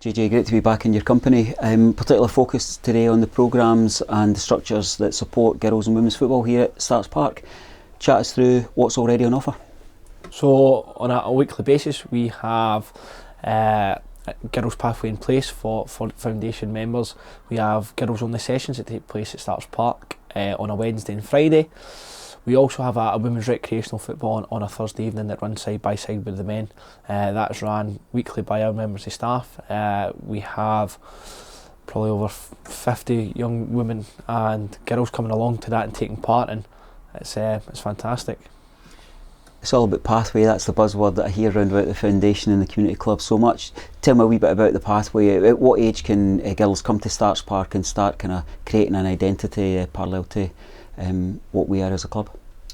JJ, great to be back in your company. Particular focus today on the programmes and the structures that support girls and women's football here at Starks Park. Chat us through what's already on offer. So on a weekly basis we have a girls pathway in place for foundation members. We have girls only sessions that take place at Starks Park on a Wednesday and Friday. We also have a women's recreational football on a Thursday evening that runs side by side with the men. That's run weekly by our members of staff. We have probably over 50 young women and girls coming along to that and taking part, and it's fantastic. It's all about pathway. That's the buzzword that I hear around about the foundation and the community club so much. Tell me a wee bit about the pathway. At what age can girls come to Starks Park and start kind of creating an identity parallel to what we are as a club?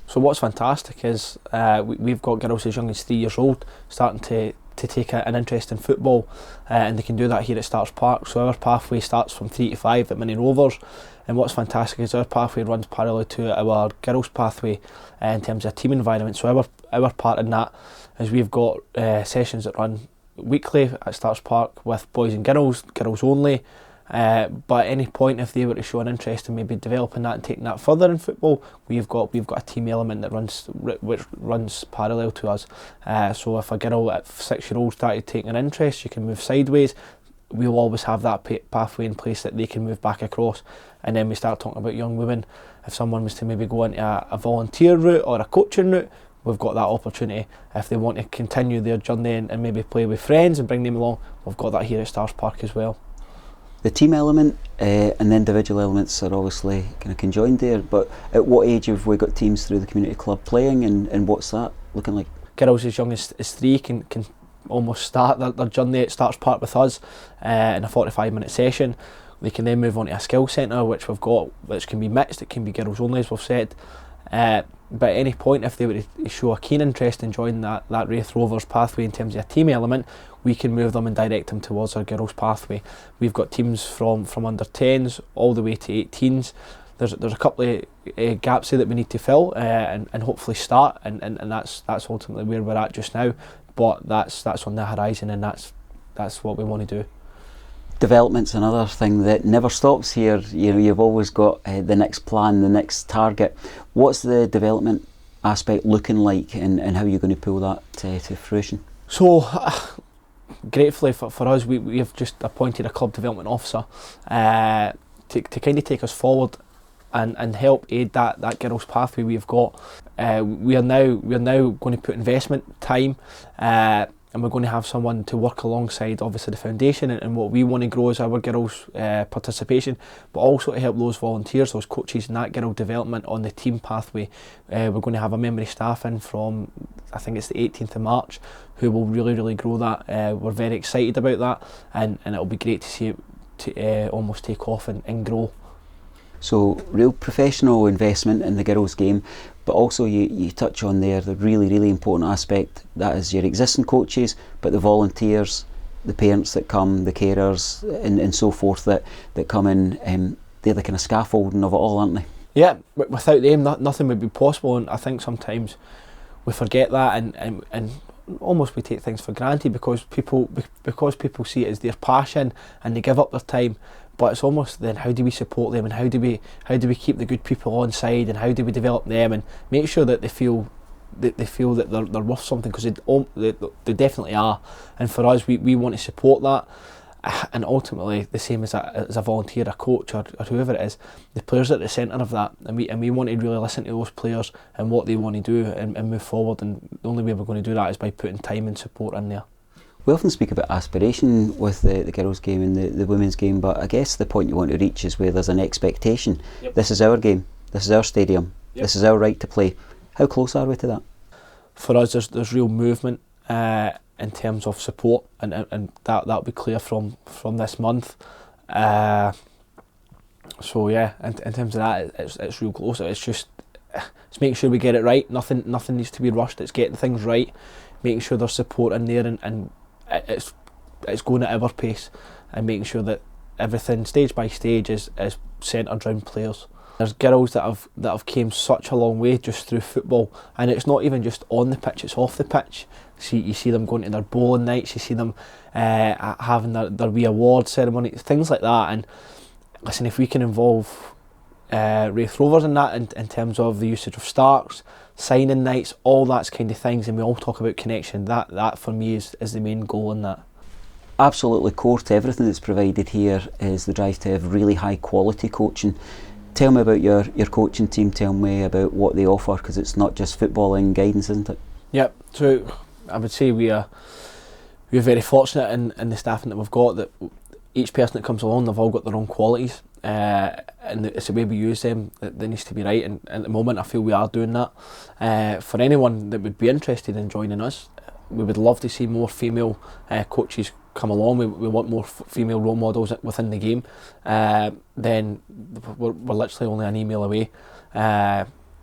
So what's fantastic is we've got girls as young as 3 years old starting to take an interest in football, and they can do that here at Starks Park. So our pathway starts from 3 to 5 at Mini Rovers, and what's fantastic is our pathway runs parallel to our girls pathway in terms of team environment. So our part in that is we've got sessions that run weekly at Starks Park with boys and girls only. But at any point, if they were to show an interest in maybe developing that and taking that further in football, we've got a team element that runs parallel to us. So if a girl at 6-year-old started taking an interest, she can move sideways. We'll always have that pathway in place that they can move back across. And then we start talking about young women. If someone was to maybe go into a volunteer route or a coaching route, we've got that opportunity. If they want to continue their journey and maybe play with friends and bring them along, we've got that here at Starks Park as well. The team element and the individual elements are obviously kind of conjoined there, but at what age have we got teams through the community club playing, and what's that looking like? Girls as young as 3 can almost start their journey at Starks Park with us in a 45-minute session. They can then move on to a skill centre which we've got, which can be mixed, it can be girls only as we've said. But at any point, if they were to show a keen interest in joining that Raith Rovers pathway in terms of a team element, we can move them and direct them towards our girls pathway. We've got teams from under 10s all the way to 18s. There's a couple of gaps there that we need to fill and hopefully start, and that's ultimately where we're at just now. But that's on the horizon, and that's what we want to do. Development's another thing that never stops here. You know, you've always got the next plan, the next target. What's the development aspect looking like, and how are you going to pull that to fruition? So, gratefully for us, we have just appointed a club development officer to kind of take us forward and help aid that girls pathway we've got. We are now going to put investment time, and we're going to have someone to work alongside obviously the foundation and what we want to grow as our girls participation, but also to help those volunteers, those coaches in that girl development on the team pathway. We're going to have a member of staff in from, I think it's the 18th of March, who will really grow that. We're very excited about that, and it'll be great to see it to almost take off and grow. So real professional investment in the girls game, but also you touch on there the really important aspect, that is your existing coaches, but the volunteers, the parents that come, the carers and so forth that come in, they're the kind of scaffolding of it all, aren't they? Yeah, without them nothing would be possible, and I think sometimes we forget that and almost we take things for granted because people see it as their passion and they give up their time. But it's almost then, how do we support them, and how do we keep the good people on side, and how do we develop them and make sure that they feel that they're worth something, because they definitely are. And for us, we want to support that, and ultimately the same as a volunteer, a coach or whoever it is, the players are at the centre of that, and we want to really listen to those players and what they want to do and move forward. And the only way we're going to do that is by putting time and support in there. We often speak about aspiration with the girls' game and the women's game, but I guess the point you want to reach is where there's an expectation. Yep. This is our game, this is our stadium, yep. This is our right to play. How close are we to that? For us, there's real movement in terms of support, and that'll be clear from this month. So yeah, in terms of that, it's real close. It's making sure we get it right. Nothing needs to be rushed. It's getting things right, making sure there's support in there, and it's going at our pace, and making sure that everything stage by stage is centred around players. There's girls that have came such a long way just through football, and it's not even just on the pitch, it's off the pitch. You see them going to their bowling nights, you see them having their wee award ceremony, things like that. And listen, if we can involve Raith Rovers in that, in terms of the usage of starts, signing nights, all that kind of things, and we all talk about connection, that for me is the main goal in that. Absolutely core to everything that's provided here is the drive to have really high quality coaching. Tell me about your coaching team, tell me about what they offer, because it's not just footballing guidance, isn't it? Yep, so I would say we're very fortunate in the staffing that we've got, that each person that comes along, they've all got their own qualities, and it's the way we use them that needs to be right, and at the moment I feel we are doing that. For anyone that would be interested in joining us, we would love to see more female coaches come along. We want more female role models within the game. Then we're literally only an email away.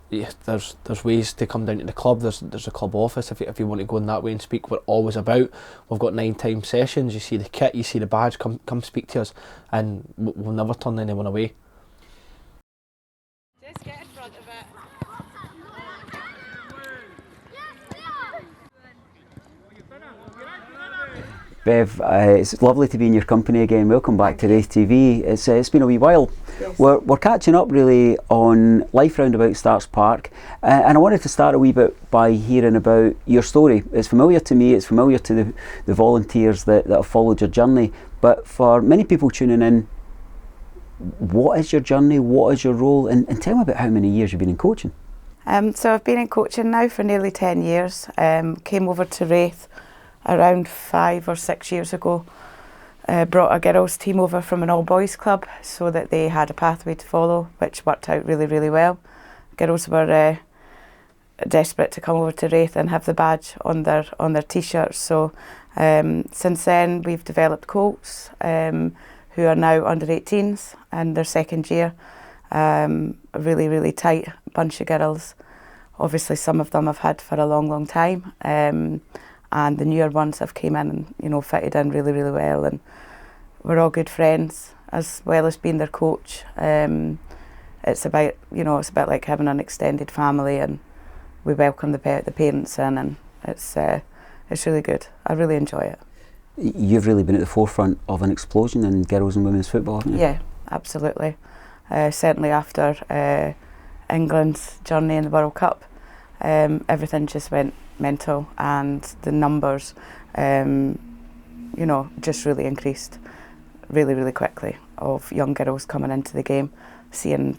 There's ways to come down to the club. There's a club office if you want to go in that way and speak. We're always about. We've got 9-time sessions. You see the kit, you see the badge. Come speak to us, and we'll never turn anyone away. Just get in front of it. Bev, it's lovely to be in your company again. Welcome back to RaithTV. It's been a wee while. Yes. We're catching up really on life round about Starks Park, and I wanted to start a wee bit by hearing about your story. It's familiar to me, it's familiar to the volunteers that have followed your journey, but for many people tuning in, what is your journey, what is your role, and tell me about how many years you've been in coaching. So I've been in coaching now for nearly 10 years. Came over to Raith around 5 or 6 years ago. Brought a girls team over from an all-boys club so that they had a pathway to follow, which worked out really, really well. Girls were desperate to come over to Raith and have the badge on their t-shirts. So since then we've developed Colts, who are now under 18s and their second year. A really, really tight bunch of girls. Obviously some of them I've had for a long, long time. And the newer ones have came in and fitted in really, really well, and we're all good friends as well as being their coach. It's about like having an extended family, and we welcome the parents in, and it's really good. I really enjoy it. You've really been at the forefront of an explosion in girls and women's football, haven't you? Yeah, absolutely. Certainly after England's journey in the World Cup, everything just went mental, and the numbers just really increased really, really quickly of young girls coming into the game, seeing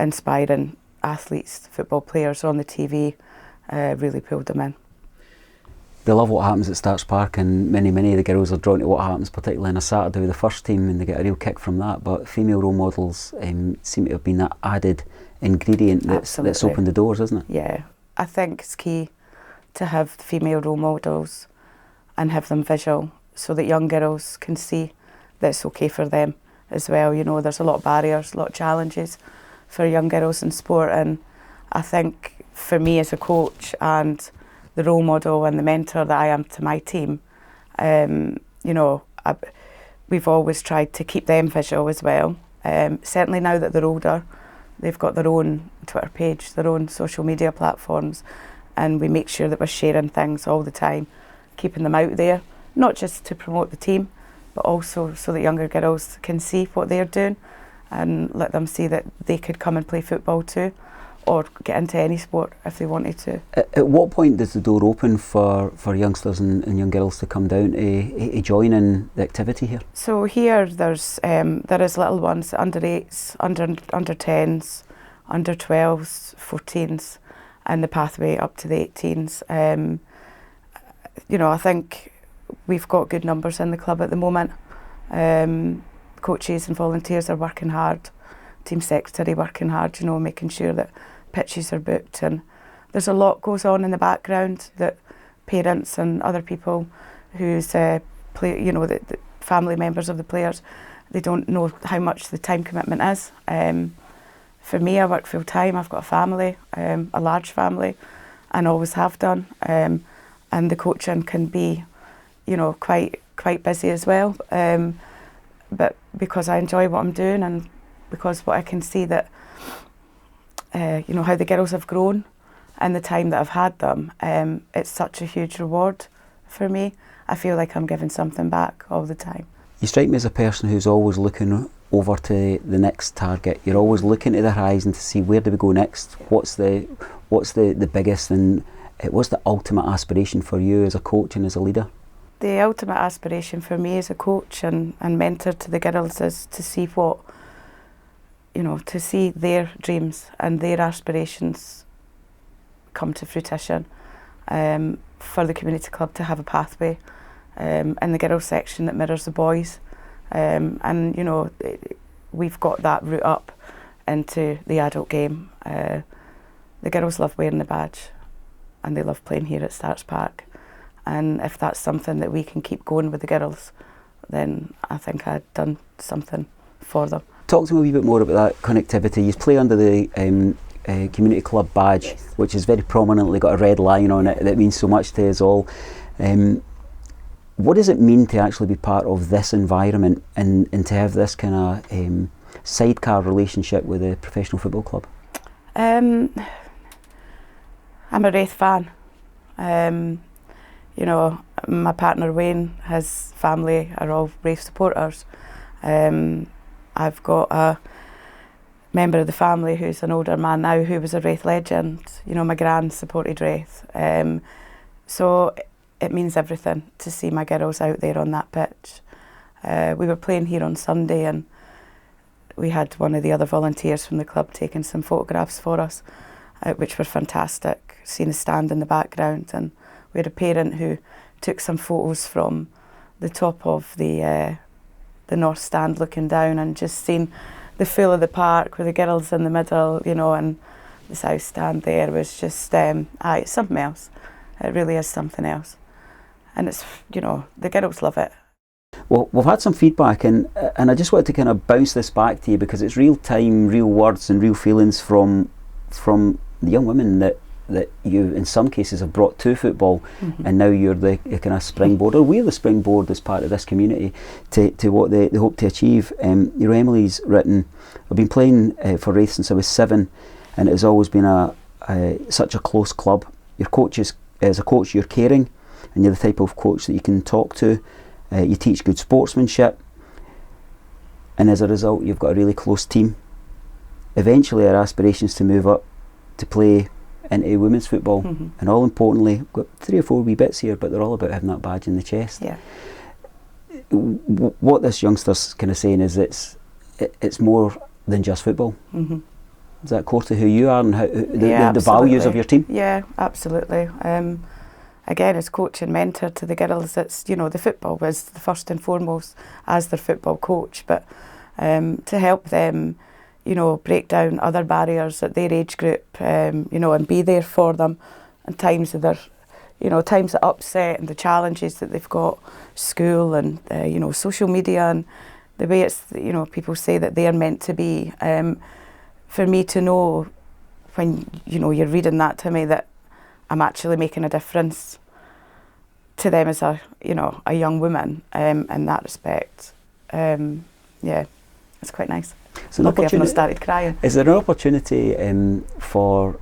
inspiring athletes, football players on the TV, really pulled them in. They love what happens at Starks Park, and many of the girls are drawn to what happens, particularly on a Saturday with the first team, and they get a real kick from that. But female role models seem to have been that added ingredient that's opened the doors, isn't it? Yeah, I think it's key to have female role models and have them visual so that young girls can see that it's okay for them as well. There's a lot of barriers, a lot of challenges for young girls in sport, and I think for me as a coach and the role model and the mentor that I am to my team, we've always tried to keep them visual as well. Certainly now that they're older, they've got their own Twitter page, their own social media platforms, and we make sure that we're sharing things all the time, keeping them out there, not just to promote the team, but also so that younger girls can see what they're doing and let them see that they could come and play football too, or get into any sport if they wanted to. At what point does the door open for youngsters and young girls to come down to join in the activity here? So here there is little ones, under 8s, under 10s, under 12s, 14s, and the pathway up to the 18s. I think we've got good numbers in the club at the moment. Coaches and volunteers are working hard, team secretary working hard, making sure that pitches are booked, and there's a lot goes on in the background that parents and other people who's the family members of the players, they don't know how much the time commitment is. For me, I work full time. I've got a family, a large family, and always have done. And the coaching can be, quite busy as well. But because I enjoy what I'm doing, and because what I can see that, how the girls have grown and the time that I've had them, it's such a huge reward for me. I feel like I'm giving something back all the time. You strike me as a person who's always looking over to the next target. You're always looking to the horizon to see where do we go next. What's the biggest and what's the ultimate aspiration for you as a coach and as a leader? The ultimate aspiration for me as a coach and mentor to the girls is to see to see their dreams and their aspirations come to fruition, for the community club to have a pathway in the girls section that mirrors the boys, and we've got that route up into the adult game. The girls love wearing the badge and they love playing here at Starks Park, and if that's something that we can keep going with the girls, then I think I've done something for them. Talk to me a wee bit more about that connectivity. You play under the community club badge, Yes. which has very prominently got a red line on it that means so much to us all. What does it mean to actually be part of this environment and to have this kind of sidecar relationship with a professional football club? I'm a Raith fan. My partner Wayne, his family are all Raith supporters. I've got a member of the family who's an older man now who was a Raith legend. My gran supported Raith. So it means everything to see my girls out there on that pitch. We were playing here on Sunday and we had one of the other volunteers from the club taking some photographs for us, which were fantastic, seeing the stand in the background, and we had a parent who took some photos from the top of the north stand looking down and just seeing the full of the park with the girls in the middle, and the south stand there was just, it's something else. It really is something else. And it's, the girls love it. Well, we've had some feedback and I just wanted to kind of bounce this back to you because it's real time, real words and real feelings from the young women that you in some cases have brought to football, and now you're the kind of springboard, or we're the springboard as part of this community to what they hope to achieve. Emily's written, I've been playing for Raith since I was 7 and it has always been such a close club. Your coach as a coach, you're caring and you're the type of coach that you can talk to. You teach good sportsmanship, and as a result you've got a really close team. Eventually our aspirations to move up to play into women's football, and all importantly, we've got 3 or 4 wee bits here, but they're all about having that badge in the chest. Yeah. What this youngster's kind of saying is it's more than just football. Is that core to who you are and how the values of your team? Yeah, absolutely. Again, as coach and mentor to the girls, it's, the football was the first and foremost as their football coach, but to help them, break down other barriers at their age group, and be there for them in times of their, times of upset and the challenges that they've got, school and, social media and the way it's, people say that they are meant to be. For me to know when, you're reading that to me that I'm actually making a difference to them as a young woman in that respect. It's quite nice. Lucky I've not started crying. Is there an opportunity for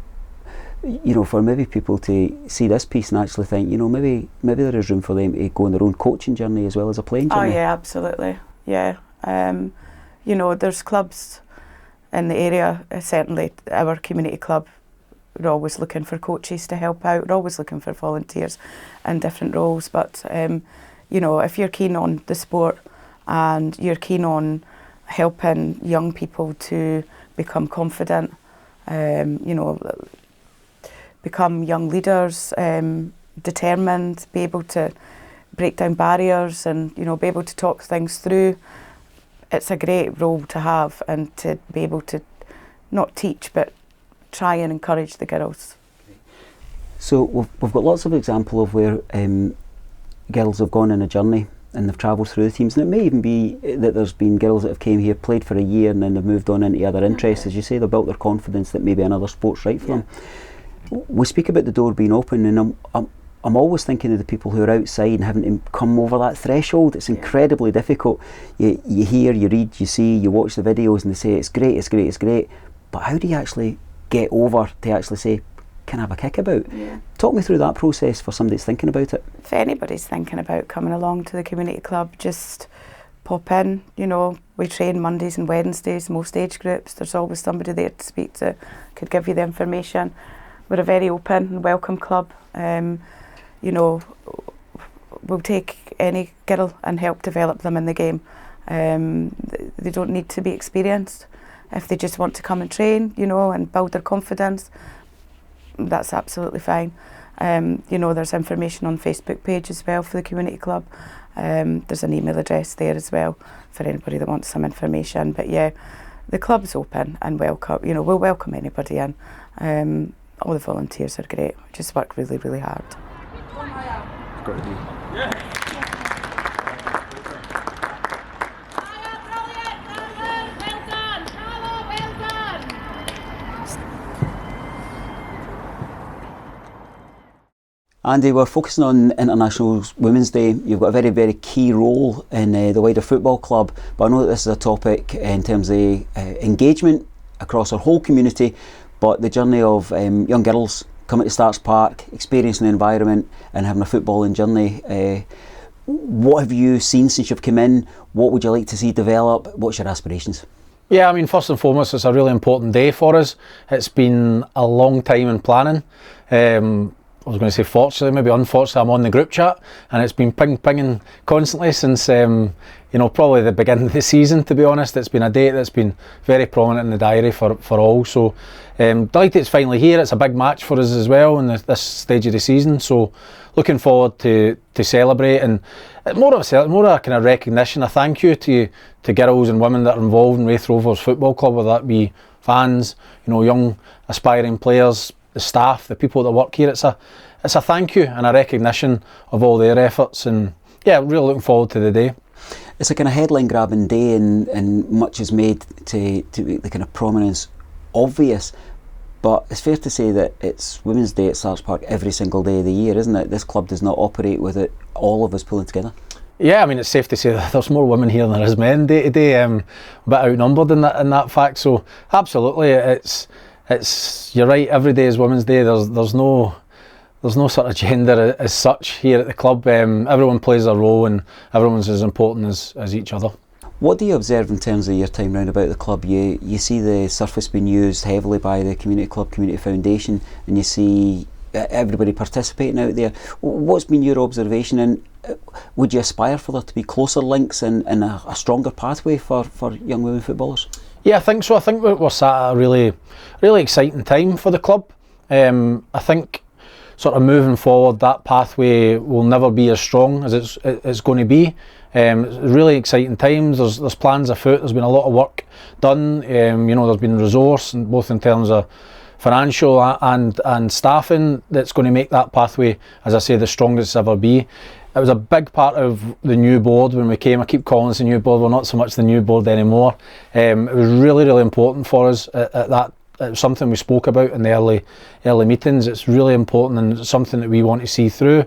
maybe people to see this piece and actually think, maybe there is room for them to go on their own coaching journey as well as a playing journey? Oh yeah, absolutely. Yeah. There's clubs in the area, certainly our community club, we're always looking for coaches to help out, we're always looking for volunteers in different roles, but if you're keen on the sport and you're keen on helping young people to become confident, become young leaders, determined, be able to break down barriers and be able to talk things through, it's a great role to have, and to be able to not teach but try and encourage the girls. So we've got lots of example of where girls have gone on a journey and they've travelled through the teams, and it may even be that there's been girls that have came here, played for a year and then they've moved on into other interests. As you say, they've built their confidence that maybe another sport's right for them. We speak about the door being open, and I'm always thinking of the people who are outside and having to come over that threshold. It's incredibly difficult. You hear, you read, you see, you watch the videos and they say it's great, it's great, it's great, but how do you actually get over to actually say can have a kick about. Yeah. Talk me through that process for somebody that's thinking about it. If anybody's thinking about coming along to the community club, just pop in. You know, we train Mondays and Wednesdays, most age groups. There's always somebody there to speak to, could give you the information. We're a very open and welcome club. You know, we'll take any girl and help develop them in the game. They don't need to be experienced. If they just want to come and train, you know, and build their confidence, that's absolutely fine. You know, there's information on Facebook page as well for the community club. There's an email address there as well for anybody that wants some information. But yeah, the club's open and welcome. You know, we'll welcome anybody in. All the volunteers are great. We just work really, really hard. Got to be. Yeah. Andy, we're focusing on International Women's Day. You've got a very, very key role in the wider football club, but I know that this is a topic in terms of engagement across our whole community, but the journey of young girls coming to Starks Park, experiencing the environment and having a footballing journey. What have you seen since you've come in? What would you like to see develop? What's your aspirations? Yeah, I mean, first and foremost, it's a really important day for us. It's been a long time in planning. I was going to say fortunately, maybe unfortunately, I'm on the group chat and it's been pinging constantly since, you know, probably the beginning of the season, to be honest. It's been a date that's been very prominent in the diary for all. So delighted it's finally here. It's a big match for us as well in this stage of the season. So looking forward to celebrate, and more of a kind of recognition, a thank you to girls and women that are involved in Raith Rovers Football Club, whether that be fans, you know, young aspiring players, the staff, the people that work here. It's a thank you and a recognition of all their efforts, and yeah, really looking forward to the day. It's a kind of headline grabbing day, and much is made to the kind of prominence obvious, but it's fair to say that it's Women's Day at Starks Park every single day of the year, isn't it? This club does not operate with it all of us pulling together. Yeah, I mean, it's safe to say that there's more women here than there is men day to day, a bit outnumbered in that fact. So absolutely, it's you're right. Every day is Women's Day. There's no sort of gender as such here at the club. Everyone plays their role and everyone's as important as each other. What do you observe in terms of your time round about the club? You see the surface being used heavily by the community club, community foundation, and you see everybody participating out there. What's been your observation, and would you aspire for there to be closer links and a stronger pathway for young women footballers? Yeah, I think so. I think we're sat at a really, really exciting time for the club. I think sort of moving forward, that pathway will never be as strong as it's going to be. It's really exciting times. There's plans afoot. There's been a lot of work done. You know, there's been resource, and both in terms of financial and staffing, that's going to make that pathway, as I say, the strongest it's ever be. It was a big part of the new board when we came. I keep calling this a new board. We're not so much the new board anymore. It was really, really important for us at that. It's something we spoke about in the early meetings. It's really important, and it's something that we want to see through.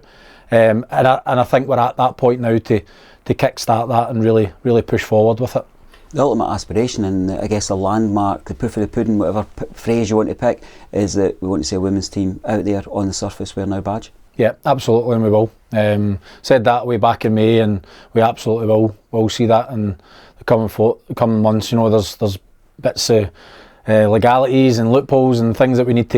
And I think we're at that point now to kickstart that and really, really push forward with it. The ultimate aspiration, and I guess the landmark, the proof of the pudding, whatever phrase you want to pick, is that we want to see a women's team out there on the surface wearing our badge. Yeah, absolutely, and we will. Said that way back in May, and we absolutely will see that in the coming months. You know, there's bits of legalities and loopholes and things that we need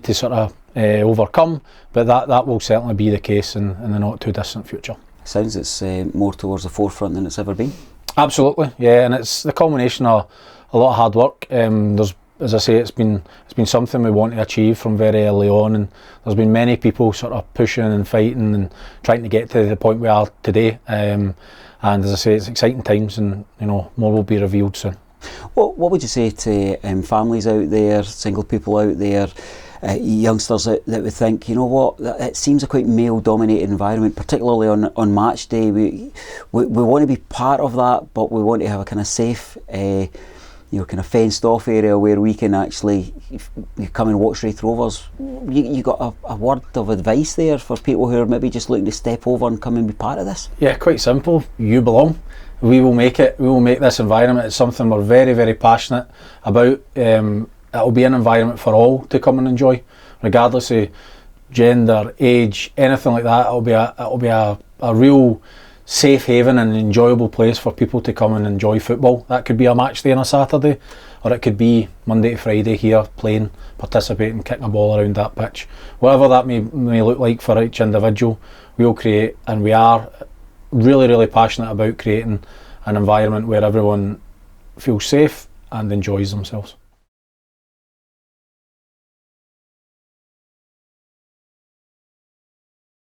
to sort of overcome, but that will certainly be the case in the not too distant future. Sounds it's more towards the forefront than it's ever been. Absolutely, yeah, and it's the culmination of a lot of hard work. There's, as I say, it's been something we want to achieve from very early on, and there's been many people sort of pushing and fighting and trying to get to the point we are today. And as I say, it's exciting times, and you know, more will be revealed soon. What would you say to families out there, single people out there, youngsters that would think, you know what, it seems a quite male-dominated environment, particularly on match day. We want to be part of that, but we want to have a kind of safe, you know, kind of fenced-off area where we can actually come and watch Raith Rovers. You got a word of advice there for people who are maybe just looking to step over and come and be part of this? Yeah, quite simple. You belong. We will make it. We will make this environment. It's something we're very, very passionate about. It'll be an environment for all to come and enjoy. regardless of gender, age, anything like that. It'll be a real safe haven and enjoyable place for people to come and enjoy football. That could be a match day on a Saturday, or it could be Monday to Friday here, playing, participating, kicking a ball around that pitch. Whatever that may look like for each individual, we'll create, and we are really passionate about creating an environment where everyone feels safe and enjoys themselves.